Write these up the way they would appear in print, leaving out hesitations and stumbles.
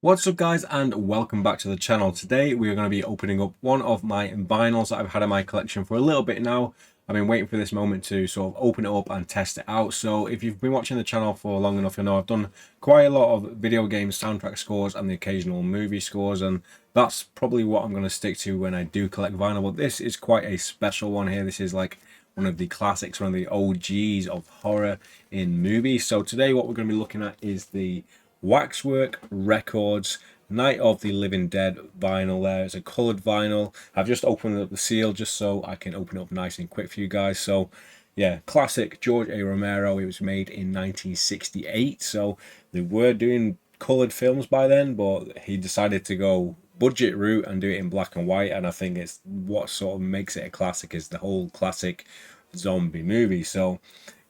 What's up guys, and welcome back to the channel. Today we are going to be opening up one of my vinyls that I've had in my collection for a little bit now. I've been waiting for this moment to sort of open it up and test it out. So if you've been watching the channel for long enough, you'll know I've done quite a lot of video game soundtrack scores and the occasional movie scores, and that's probably what I'm going to stick to when I do collect vinyl. But this is quite a special one here. This is like one of the classics, one of the OGs of horror in movies. So today what we're going to be looking at is the Waxwork Records Night of the Living Dead vinyl there. It's a coloured vinyl. I've just opened up the seal just so I can open it up nice and quick for you guys. So yeah, classic George A Romero. It was made in 1968. So they were doing coloured films by then, but he decided to go budget route and do it in black and white. And I think it's what sort of makes it a classic is the whole classic zombie movie. So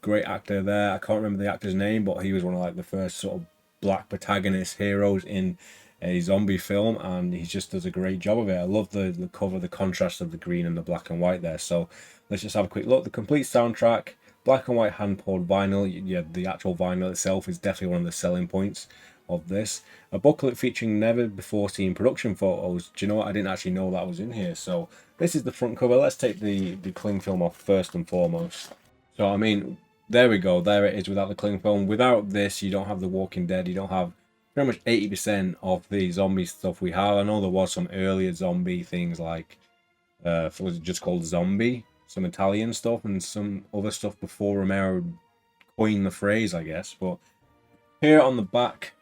great actor there. I can't remember the actor's name, but he was one of like the first sort of black protagonist heroes in a zombie film, and he just does a great job of it. I love the cover, the contrast of the green and the black and white there. So let's just have a quick look. The complete soundtrack, black and white hand poured vinyl. Yeah, the actual vinyl itself is definitely one of the selling points of this. A booklet featuring never before seen production photos. Do you know what? I didn't actually know that was in here. So this is the front cover. Let's take the cling film off first and foremost. So I mean, there we go. There it is without the cling film. Without this, you don't have The Walking Dead. You don't have pretty much 80% of the zombie stuff we have. I know there was some earlier zombie things like, was it just called Zombie? Some Italian stuff and some other stuff before Romero coined the phrase, I guess. But here on the back,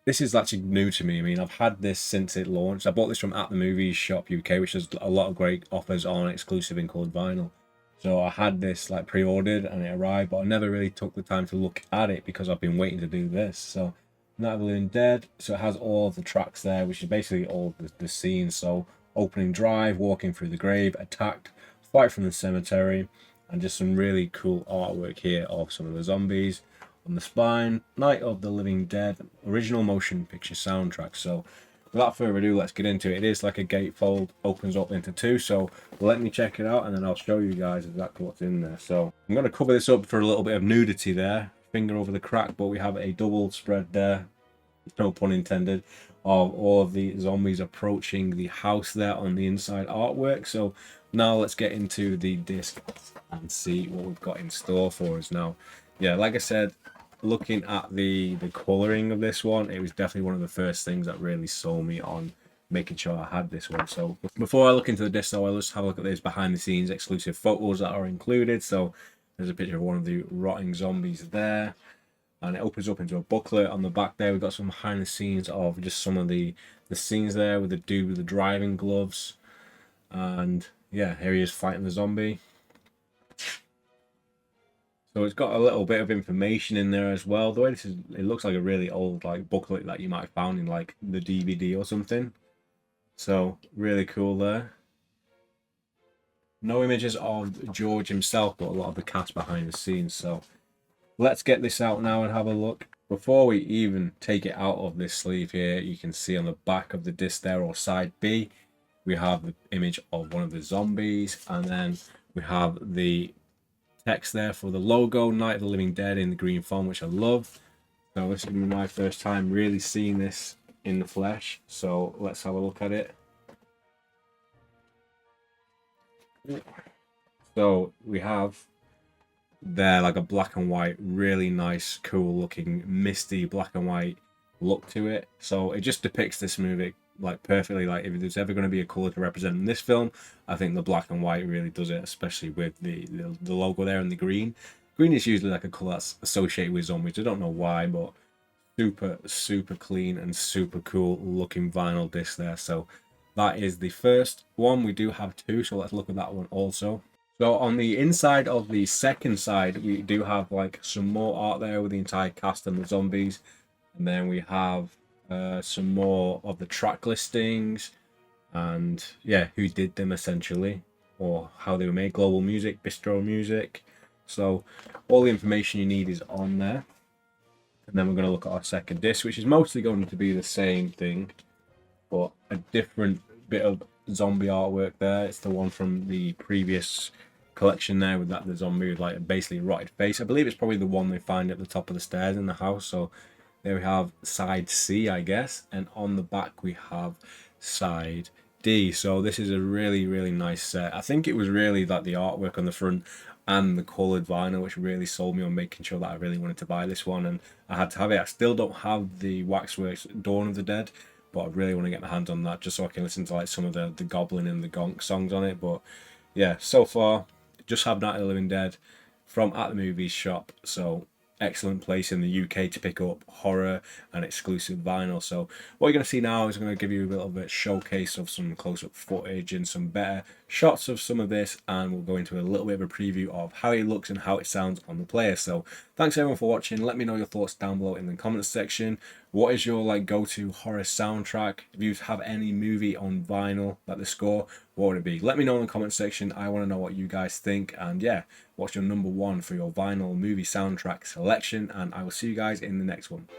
this is actually new to me. I mean, I've had this since it launched. I bought this from At the Movies Shop UK, which has a lot of great offers on exclusive and colored vinyl. So I had this like pre-ordered and it arrived, but I never really took the time to look at it because I've been waiting to do this. So Night of the Living Dead, so it has all of the tracks there, which is basically all the scenes. So opening drive, walking through the grave, attacked, fight from the cemetery, and just some really cool artwork here of some of the zombies. On the spine, Night of the Living Dead, original motion picture soundtrack. So without further ado, let's get into it. It is like a gatefold, opens up into two, so let me check it out and then I'll show you guys exactly what's in there. So I'm going to cover this up for a little bit of nudity there, finger over the crack, but we have a double spread there, no pun intended, of all of the zombies approaching the house there on the inside artwork. So now let's get into the disc and see what we've got in store for us now. Yeah, like I said, looking at the coloring of this one, it was definitely one of the first things that really sold me on making sure I had this one. So before I look into the disc though, I'll just have a look at these behind the scenes exclusive photos that are included. So there's a picture of one of the rotting zombies there, and it opens up into a booklet. On the back there we've got some behind the scenes of just some of the scenes there with the dude with the driving gloves, and yeah, here he is fighting the zombie. So it's got a little bit of information in there as well. The way this is, it looks like a really old like booklet that you might have found in like the DVD or something. So really cool there. No images of George himself, but a lot of the cast behind the scenes. So let's get this out now and have a look. Before we even take it out of this sleeve here, you can see on the back of the disc there, or side B, we have the image of one of the zombies, and then we have the text there for the logo, Night of the Living Dead, in the green font, which I love. So this is my first time really seeing this in the flesh, so let's have a look at it. So we have there like a black and white, really nice, cool looking, misty black and white look to it. So it just depicts this movie like perfectly. Like if there's ever going to be a color to represent in this film, I think the black and white really does it, especially with the logo there and the green. Green is usually like a color that's associated with zombies. I don't know why, but super clean and super cool looking vinyl disc there. So that is the first one. We do have two, so let's look at that one also. So on the inside of the second side, we do have like some more art there with the entire cast and the zombies, and then we have some more of the track listings and yeah, who did them essentially, or how they were made. Global Music, Bistro Music. So all the information you need is on there. And then we're going to look at our second disc, which is mostly going to be the same thing, but a different bit of zombie artwork there. It's the one from the previous collection there with that the zombie with like a basically rotted face. I believe it's probably the one they find at the top of the stairs in the house. So There we have side C, I guess, and on the back we have side D. So this is a really, really nice set. I think it was really like the artwork on the front and the coloured vinyl which really sold me on making sure that I really wanted to buy this one, and I had to have it. I still don't have the Waxworks Dawn of the Dead, but I really want to get my hands on that just so I can listen to like some of the Goblin and the Gonk songs on it. But yeah, so far just have Night of the Living Dead from At the Movies shop. So excellent place in the UK to pick up horror and exclusive vinyl. So what you're going to see now is I'm going to give you a little bit showcase of some close-up footage and some better shots of some of this, and we'll go into a little bit of a preview of how it looks and how it sounds on the player. So thanks everyone for watching. Let me know your thoughts down below in the comments section. What is your like go-to horror soundtrack? If you have any movie on vinyl, like the score, what would it be? Let me know in the comment section. I want to know what you guys think, and yeah, what's your number one for your vinyl movie soundtrack selection, and I will see you guys in the next one.